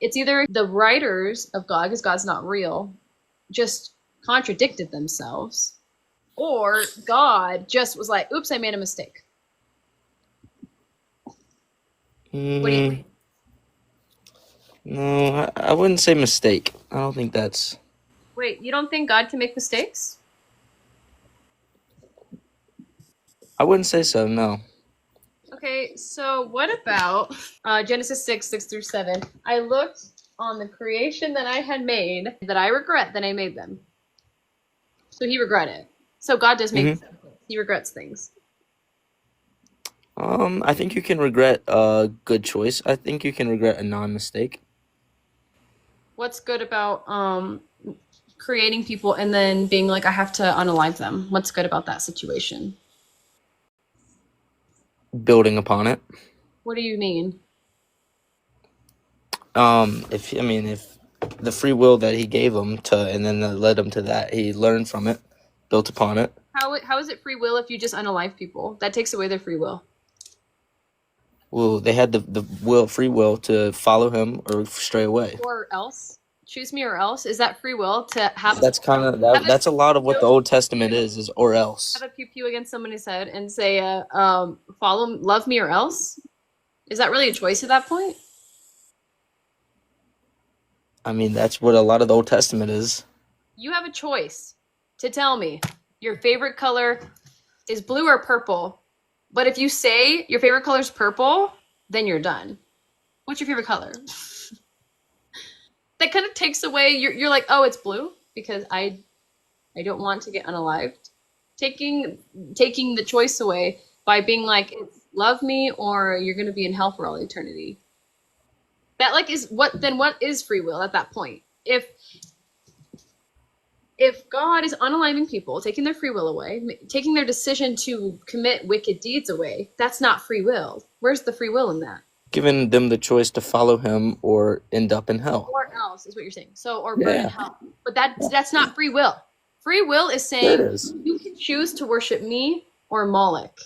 It's either the writers of God, because God's not real, just contradicted themselves, or God just was like, oops, I made a mistake. What do you think? No, I wouldn't say mistake. I don't think that's. Wait, you don't think God can make mistakes? I wouldn't say so. No. Okay, so what about Genesis 6, 6 through 7? I looked on the creation that I had made that I regret that I made them. So he regretted. So God does make hmm mistakes. He regrets things. I think you can regret a good choice. I think you can regret a non-mistake. What's good about creating people and then being like, I have to unalive them? What's good about that situation? Building upon it. What do you mean? If I mean if the free will that he gave him to, and then that led him to that, he learned from it, built upon it. How is it free will if you just unalive people? That takes away their free will. Well, they had the free will to follow him or stray away. Or else, choose me or else. Is that free will to That's kind of have a that's a lot of what the pew Old Testament is or else. have a pew pew against somebody's head and say, follow, love me or else? Is that really a choice at that point? I mean, that's what a lot of the Old Testament is. You have a choice to tell me your favorite color is blue or purple. But if you say your favorite color is purple, then you're done. What's your favorite color? That kind of takes away. You're like, oh, it's blue because I don't want to get unalived. Taking the choice away by being like, it's love me or you're gonna be in hell for all eternity. That like is what then what is free will at that point? If God is unaliving people, taking their free will away, taking their decision to commit wicked deeds away, that's not free will. Where's the free will in that? Giving them the choice to follow him or end up in hell. Or else is what you're saying. So or burn in Yeah, hell. But that's not free will. Free will is yeah, it saying is. you can choose to worship me or Moloch.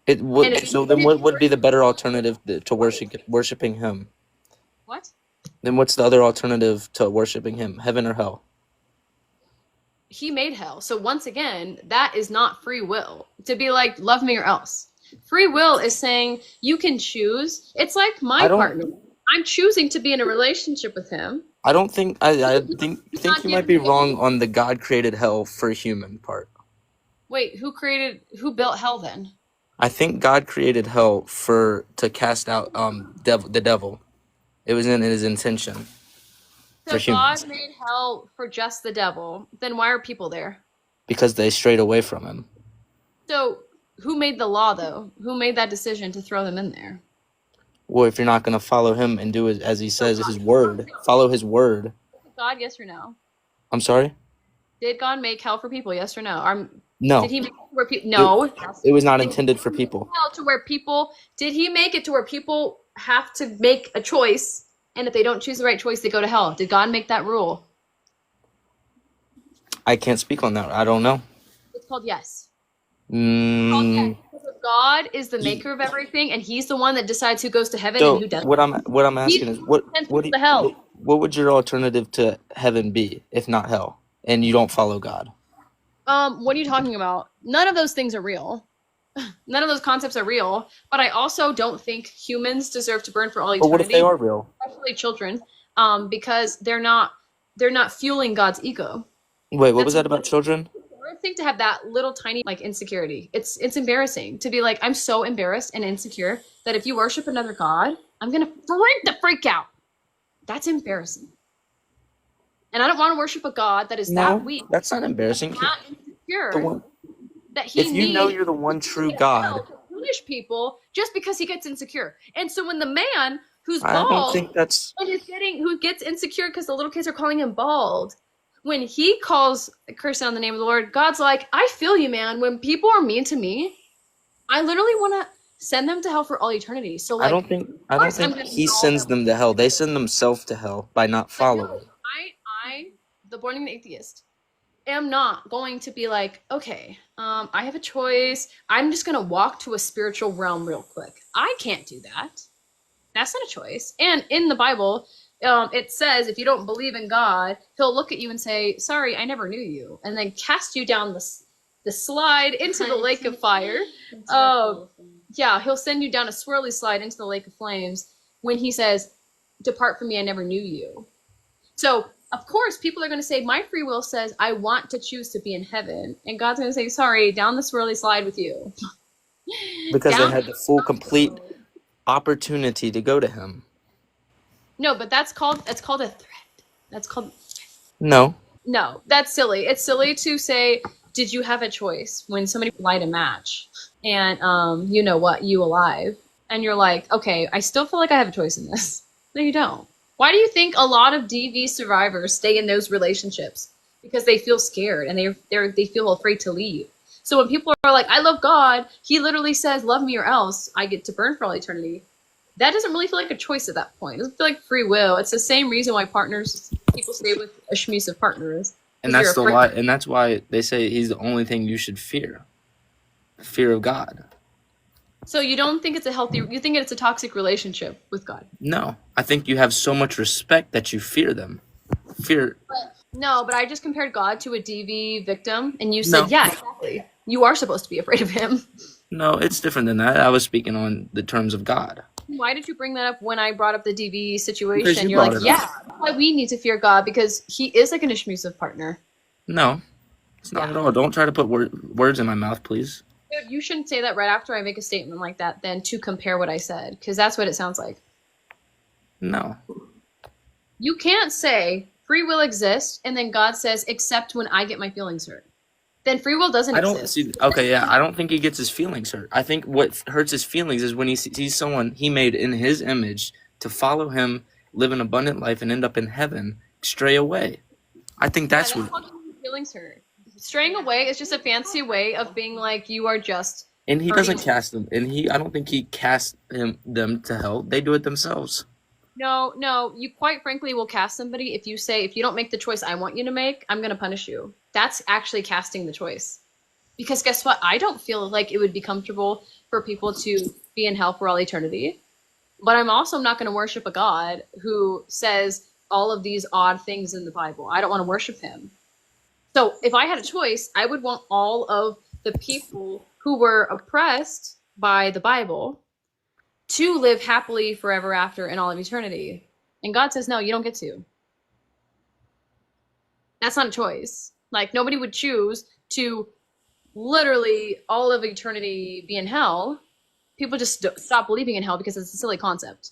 It And would. if So you then, choose what to would be the worship better me, alternative to worshiping him? what? Then what's the other alternative to worshiping him? Heaven or hell? He made hell. So once again, that is not free will. To be like, love me or else. Free will is saying you can choose. It's like I my don't. partner. I'm choosing to be in a relationship with him. I don't think. I He's think not you might giving be me any. wrong on the God created hell for human part. Wait, who built hell then? I think God created hell for to cast out the devil. It was in his intention for So God humans made hell for just the devil. Then why are people there? because they strayed away from him. So who made the law though? Who made that decision to throw them in there? Well, if you're not going to follow him and do it as he So says, his God, word, follow his word. God, yes or no? I'm sorry? Did God make hell for people? Yes or no? Did No. he make it where people? It, No. it was not Did he intended for make people. hell to where people? Did he make it to where people have to make a choice, and if they don't choose the right choice, they go to hell? Did God make that rule? I can't speak on that. I don't know. It's called yes. It's called yes. Mm, Because God is the maker of everything, and He's the one that decides who goes to heaven and so who doesn't. what I'm He's asking the is one that sends people to hell. what would your alternative to heaven be if not hell and you don't follow God? What are you talking about? None of those things are real. None of those concepts are real. But I also don't think humans deserve to burn for all But what if they eternity, are real? especially children, because they're not fueling God's ego. Wait, what was That's that about children? I think to have that little tiny like insecurity. It's embarrassing to be like I'm so embarrassed and insecure that if you worship another god, I'm gonna freak out. That's embarrassing. And I don't want to worship a god that is that No, weak, that's not embarrassing. that The insecure, one, that he if you know needs you're the one true to God, punish people just because he gets insecure. And so when the man who's I don't bald think that's. and is getting who gets insecure because the little kids are calling him bald, when he calls a curse on the name of the Lord, God's like, I feel you, man. When people are mean to me, I literally want to send them to hell for all eternity. So I like, don't of think. I don't course I'm think gonna he do all sends that. them to hell. They send themselves to hell by not But no, following. I, the born again atheist, am not going to be like, okay, I have a choice. I'm just gonna walk to a spiritual realm real quick. I can't do that. That's not a choice. And in the Bible, it says if you don't believe in God, He'll look at you and say, "Sorry, I never knew you," and then cast you down the slide into the lake of fire. Yeah, He'll send you down a swirly slide into the lake of flames when He says, "Depart from me, I never knew you." So, of course, people are going to say, my free will says I want to choose to be in heaven. And God's going to say, sorry, down the swirly slide with you. Because they Down. had the full, complete opportunity to go to him. No, but that's called a threat. That's called No. no. That's silly. It's silly to say, did you have a choice when somebody light a match and you know what, you alive, and you're like, okay, I still feel like I have a choice in this. No, you don't. Why do you think a lot of DV survivors stay in those relationships? Because they feel scared and they feel afraid to leave. So when people are like, I love God, He literally says, love me or else I get to burn for all eternity. That doesn't really feel like a choice at that point. It doesn't feel like free will. It's the same reason why people stay with a schmusive partner is And because you're that's the afraid. lie. And that's why they say he's the only thing you should fear. Fear of God. So you don't think it's a healthy, you think it's a toxic relationship with God. No. I think you have so much respect that you fear them. Fear. No, but I just compared God to a DV victim, and you said, No. yeah, exactly. You are supposed to be afraid of him. No, it's different than that. I was speaking on the terms of God. Why did you bring that up when I brought up the DV Because situation? you You're brought like, it yeah, up. that's why we need to fear God because He is like an ishmusive partner. No, it's not at Yeah. all. Don't try to put words in my mouth, please. Dude, you shouldn't say that right after I make a statement like that, then to compare what I said, because that's what it sounds like. No. You can't say free will exists and then God says, except when I get my feelings hurt. Then free will doesn't I don't exist. see. Okay, yeah, I don't think he gets his feelings hurt. I think what hurts his feelings is when he sees someone he made in his image to follow him, live an abundant life, and end up in heaven, stray away. I think Yeah, that's that's what. how feelings hurt. Straying away is just a fancy way of being like, you are just And he hurting. doesn't cast them. And I don't think he casts them to hell. They do it themselves. No, no, you quite frankly will cast somebody if you say, if you don't make the choice I want you to make, I'm going to punish you. That's actually casting the choice. Because guess what? I don't feel like it would be comfortable for people to be in hell for all eternity. But I'm also not going to worship a God who says all of these odd things in the Bible. I don't want to worship him. So if I had a choice, I would want all of the people who were oppressed by the Bible to live happily forever after in all of eternity. And God says, no, you don't get to. That's not a choice. Like, nobody would choose to literally all of eternity be in hell. People just stop believing in hell because it's a silly concept.